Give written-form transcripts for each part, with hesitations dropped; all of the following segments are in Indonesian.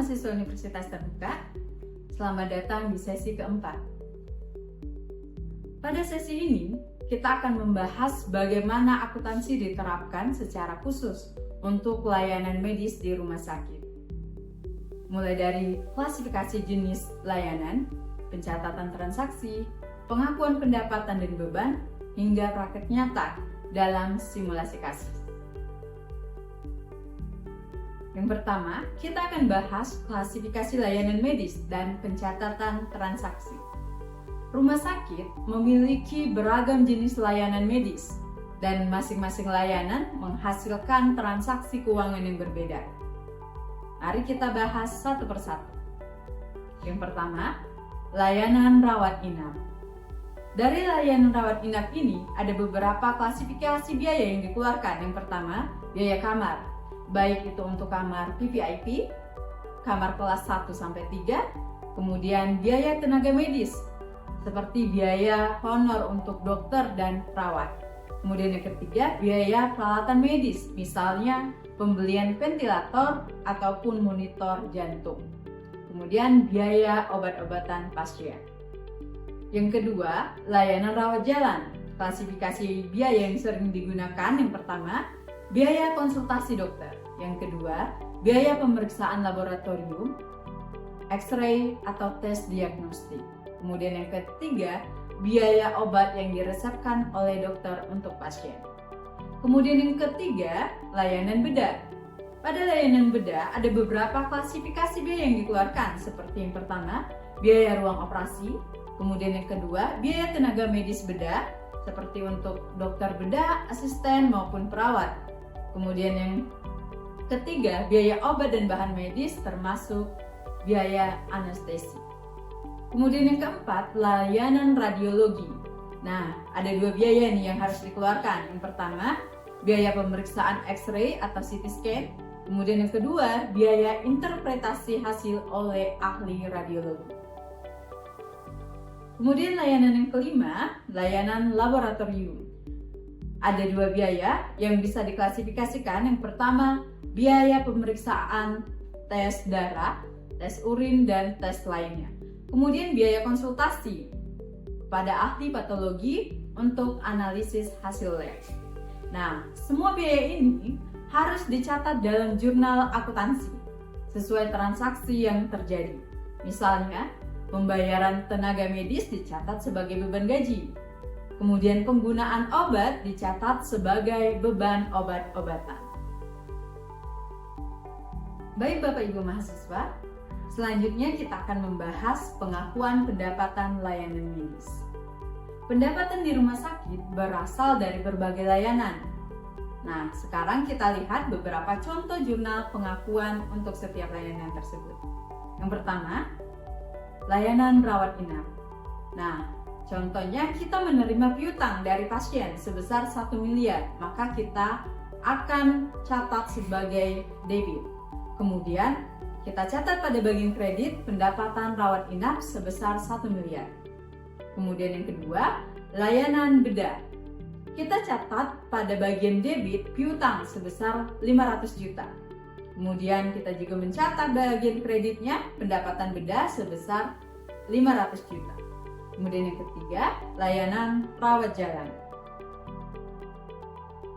mahasiswa Universitas Terbuka. Selamat datang di sesi keempat. Pada sesi ini, kita akan membahas bagaimana akuntansi diterapkan secara khusus untuk layanan medis di rumah sakit. Mulai dari klasifikasi jenis layanan, pencatatan transaksi, pengakuan pendapatan dan beban, hingga praktek nyata dalam simulasi kasus. Yang pertama, kita akan bahas klasifikasi layanan medis dan pencatatan transaksi. Rumah sakit memiliki beragam jenis layanan medis, dan masing-masing layanan menghasilkan transaksi keuangan yang berbeda. Mari kita bahas satu persatu. Yang pertama, layanan rawat inap. Dari layanan rawat inap ini, ada beberapa klasifikasi biaya yang dikeluarkan. Yang pertama, biaya kamar, baik itu untuk kamar VVIP, kamar kelas 1-3, kemudian biaya tenaga medis, seperti biaya honor untuk dokter dan perawat. Kemudian yang ketiga, biaya peralatan medis, misalnya pembelian ventilator ataupun monitor jantung. Kemudian biaya obat-obatan pasien. Yang kedua, layanan rawat jalan. Klasifikasi biaya yang sering digunakan, yang pertama, biaya konsultasi dokter. Yang kedua, biaya pemeriksaan laboratorium, X-ray atau tes diagnostik. Kemudian yang ketiga, biaya obat yang diresepkan oleh dokter untuk pasien. Kemudian yang ketiga, layanan bedah. Pada layanan bedah ada beberapa klasifikasi biaya yang dikeluarkan, seperti yang pertama, biaya ruang operasi. Kemudian yang kedua, biaya tenaga medis bedah, seperti untuk dokter bedah, asisten maupun perawat. Kemudian yang ketiga, biaya obat dan bahan medis termasuk biaya anestesi. Kemudian yang keempat, layanan radiologi. Nah, ada dua biaya nih yang harus dikeluarkan. Yang pertama, biaya pemeriksaan X-ray atau CT scan. Kemudian yang kedua, biaya interpretasi hasil oleh ahli radiologi. Kemudian layanan yang kelima, layanan laboratorium. Ada dua biaya yang bisa diklasifikasikan. Yang pertama, biaya pemeriksaan tes darah, tes urin, dan tes lainnya. Kemudian biaya konsultasi kepada ahli patologi untuk analisis hasil lab. Nah, semua biaya ini harus dicatat dalam jurnal akuntansi sesuai transaksi yang terjadi. Misalnya, pembayaran tenaga medis dicatat sebagai beban gaji. Kemudian penggunaan obat dicatat sebagai beban obat-obatan. Baik Bapak Ibu mahasiswa, selanjutnya kita akan membahas pengakuan pendapatan layanan medis. Pendapatan di rumah sakit berasal dari berbagai layanan. Nah, sekarang kita lihat beberapa contoh jurnal pengakuan untuk setiap layanan tersebut. Yang pertama, layanan rawat inap. Nah, contohnya kita menerima piutang dari pasien sebesar 1 miliar, maka kita akan catat sebagai debit. Kemudian, kita catat pada bagian kredit pendapatan rawat inap sebesar 1 miliar. Kemudian yang kedua, layanan bedah. Kita catat pada bagian debit piutang sebesar 500 juta. Kemudian kita juga mencatat bagian kreditnya pendapatan bedah sebesar 500 juta. Kemudian yang ketiga, layanan rawat jalan.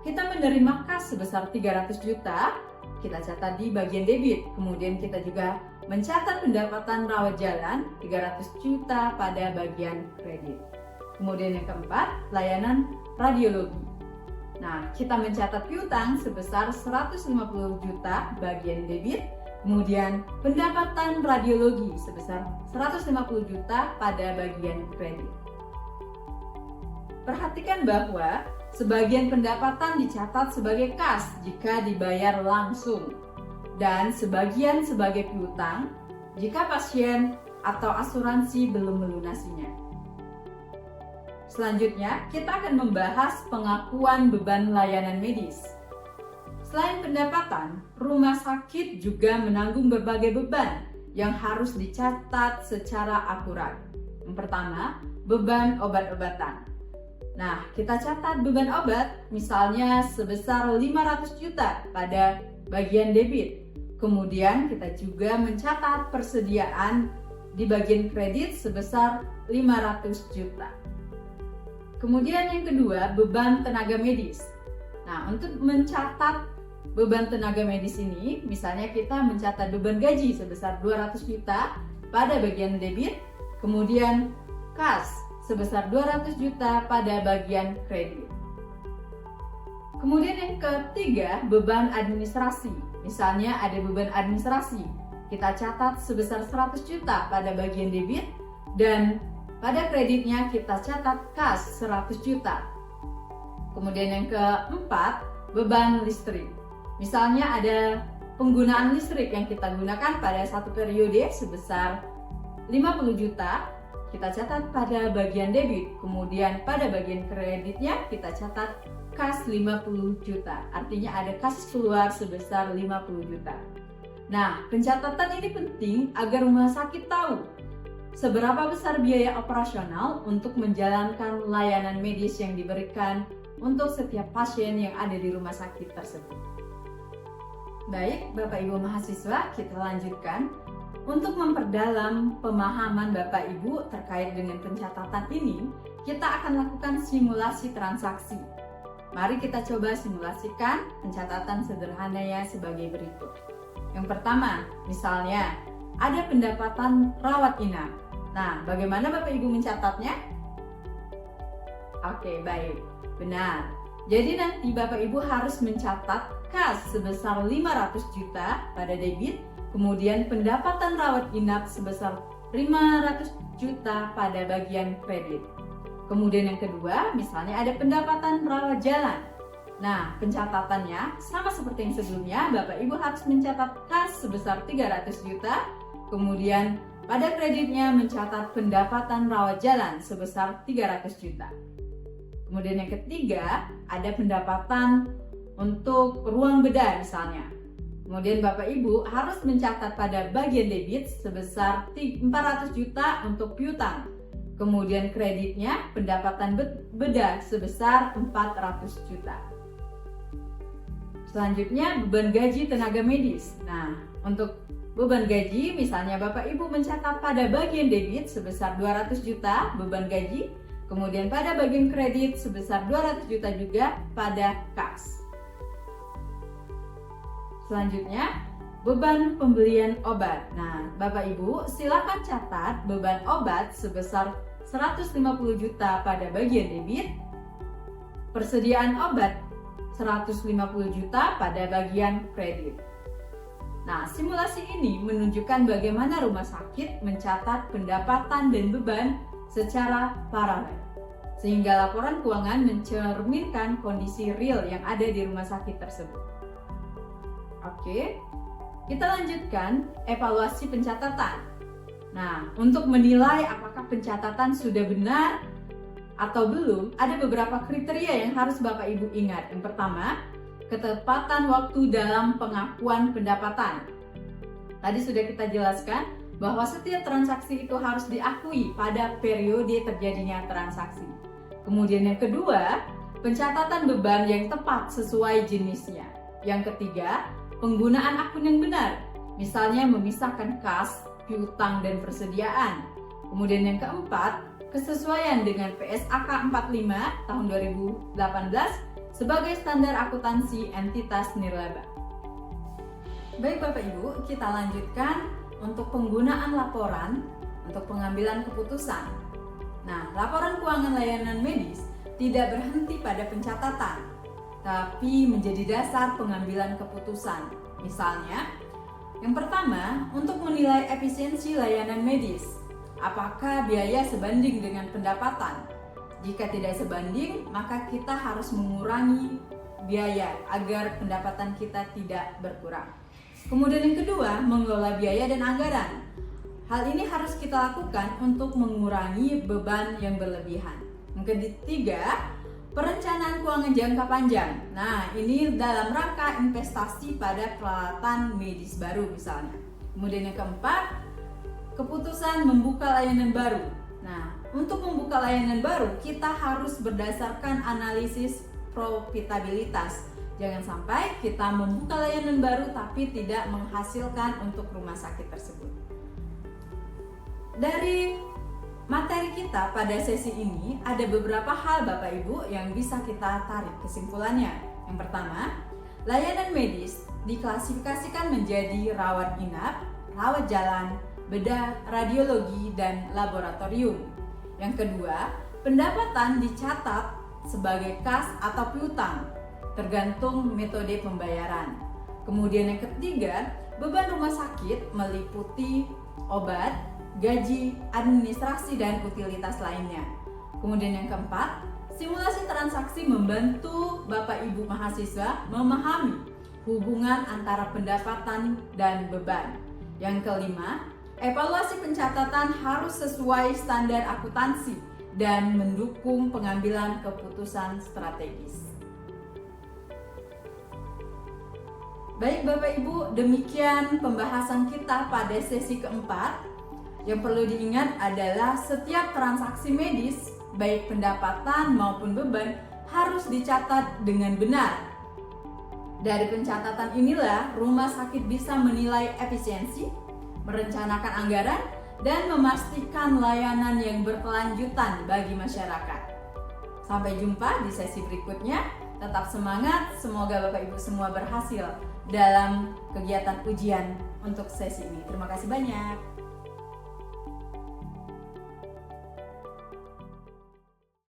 Kita menerima kas sebesar 300 juta, kita catat di bagian debit. Kemudian kita juga mencatat pendapatan rawat jalan 300 juta pada bagian kredit. Kemudian yang keempat, layanan radiologi. Nah, kita mencatat piutang sebesar 150 juta bagian debit, kemudian pendapatan radiologi sebesar 150 juta pada bagian kredit. Perhatikan bahwa sebagian pendapatan dicatat sebagai kas jika dibayar langsung, dan sebagian sebagai piutang jika pasien atau asuransi belum melunasinya. Selanjutnya, kita akan membahas pengakuan beban layanan medis. Selain pendapatan, rumah sakit juga menanggung berbagai beban yang harus dicatat secara akurat. Yang pertama, beban obat-obatan. Nah, kita catat beban obat misalnya sebesar 500 juta pada bagian debit. Kemudian kita juga mencatat persediaan di bagian kredit sebesar 500 juta. Kemudian yang kedua, beban tenaga medis. Nah, untuk mencatat beban tenaga medis ini, misalnya kita mencatat beban gaji sebesar 200 juta pada bagian debit, kemudian kas sebesar 200 juta pada bagian kredit. Kemudian yang ketiga, beban administrasi. Misalnya ada beban administrasi, kita catat sebesar 100 juta pada bagian debit dan pada kreditnya kita catat kas 100 juta. Kemudian yang keempat, beban listrik. Misalnya ada penggunaan listrik yang kita gunakan pada satu periode sebesar 50 juta, kita catat pada bagian debit. Kemudian pada bagian kreditnya kita catat kas 50 juta. Artinya ada kas keluar sebesar 50 juta. Nah, pencatatan ini penting agar rumah sakit tahu seberapa besar biaya operasional untuk menjalankan layanan medis yang diberikan untuk setiap pasien yang ada di rumah sakit tersebut. Baik, Bapak Ibu mahasiswa, kita lanjutkan. Untuk memperdalam pemahaman Bapak Ibu terkait dengan pencatatan ini, kita akan lakukan simulasi transaksi. Mari kita coba simulasikan pencatatan sederhananya sebagai berikut. Yang pertama, misalnya ada pendapatan rawat inap. Nah, bagaimana Bapak Ibu mencatatnya? Oke, baik. Benar. Jadi nanti Bapak Ibu harus mencatat kas sebesar 500 juta pada debit, kemudian pendapatan rawat inap sebesar 500 juta pada bagian kredit. Kemudian yang kedua, misalnya ada pendapatan rawat jalan. Nah, pencatatannya sama seperti yang sebelumnya, Bapak Ibu harus mencatat kas sebesar 300 juta, kemudian pada kreditnya mencatat pendapatan rawat jalan sebesar 300 juta. Kemudian yang ketiga, ada pendapatan untuk ruang bedah misalnya. Kemudian Bapak Ibu harus mencatat pada bagian debit sebesar 400 juta untuk piutang. Kemudian kreditnya pendapatan bedah sebesar 400 juta. Selanjutnya beban gaji tenaga medis. Nah, untuk beban gaji misalnya Bapak Ibu mencatat pada bagian debit sebesar 200 juta beban gaji, kemudian pada bagian kredit sebesar 200 juta juga pada kas. Selanjutnya, beban pembelian obat. Nah, Bapak Ibu silakan catat beban obat sebesar 150 juta pada bagian debit, persediaan obat 150 juta pada bagian kredit. Nah, simulasi ini menunjukkan bagaimana rumah sakit mencatat pendapatan dan beban secara paralel, sehingga laporan keuangan mencerminkan kondisi real yang ada di rumah sakit tersebut. Oke, kita lanjutkan evaluasi pencatatan. Nah, untuk menilai apakah pencatatan sudah benar atau belum, ada beberapa kriteria yang harus Bapak Ibu ingat. Yang pertama, ketepatan waktu dalam pengakuan pendapatan. Tadi sudah kita jelaskan bahwa setiap transaksi itu harus diakui pada periode terjadinya transaksi. Kemudian yang kedua, pencatatan beban yang tepat sesuai jenisnya. Yang ketiga, penggunaan akun yang benar. Misalnya memisahkan kas, piutang, dan persediaan. Kemudian yang keempat, kesesuaian dengan PSAK 45 tahun 2018 sebagai standar akuntansi entitas nirlaba. Baik Bapak Ibu, kita lanjutkan untuk penggunaan laporan untuk pengambilan keputusan. Nah, laporan keuangan layanan medis tidak berhenti pada pencatatan, tapi menjadi dasar pengambilan keputusan. Misalnya, yang pertama, untuk menilai efisiensi layanan medis, apakah biaya sebanding dengan pendapatan? Jika tidak sebanding, maka kita harus mengurangi biaya agar pendapatan kita tidak berkurang. Kemudian yang kedua, mengelola biaya dan anggaran. Hal ini harus kita lakukan untuk mengurangi beban yang berlebihan. Yang ketiga, perencanaan keuangan jangka panjang. Nah, ini dalam rangka investasi pada peralatan medis baru misalnya. Kemudian yang keempat, keputusan membuka layanan baru. Nah, untuk membuka layanan baru, kita harus berdasarkan analisis profitabilitas. Jangan sampai kita membuka layanan baru tapi tidak menghasilkan untuk rumah sakit tersebut. Dari materi kita pada sesi ini ada beberapa hal Bapak Ibu yang bisa kita tarik kesimpulannya. Yang pertama, layanan medis diklasifikasikan menjadi rawat inap, rawat jalan, bedah, radiologi, dan laboratorium. Yang kedua, pendapatan dicatat sebagai kas atau piutang, tergantung metode pembayaran. Kemudian yang ketiga, beban rumah sakit meliputi obat, gaji, administrasi, dan utilitas lainnya. Kemudian yang keempat, simulasi transaksi membantu Bapak Ibu mahasiswa memahami hubungan antara pendapatan dan beban. Yang kelima, evaluasi pencatatan harus sesuai standar akuntansi dan mendukung pengambilan keputusan strategis. Baik Bapak Ibu, demikian pembahasan kita pada sesi keempat. Yang perlu diingat adalah setiap transaksi medis, baik pendapatan maupun beban, harus dicatat dengan benar. Dari pencatatan inilah rumah sakit bisa menilai efisiensi, merencanakan anggaran, dan memastikan layanan yang berkelanjutan bagi masyarakat. Sampai jumpa di sesi berikutnya. Tetap semangat, semoga Bapak Ibu semua berhasil dalam kegiatan ujian untuk sesi ini. Terima kasih banyak.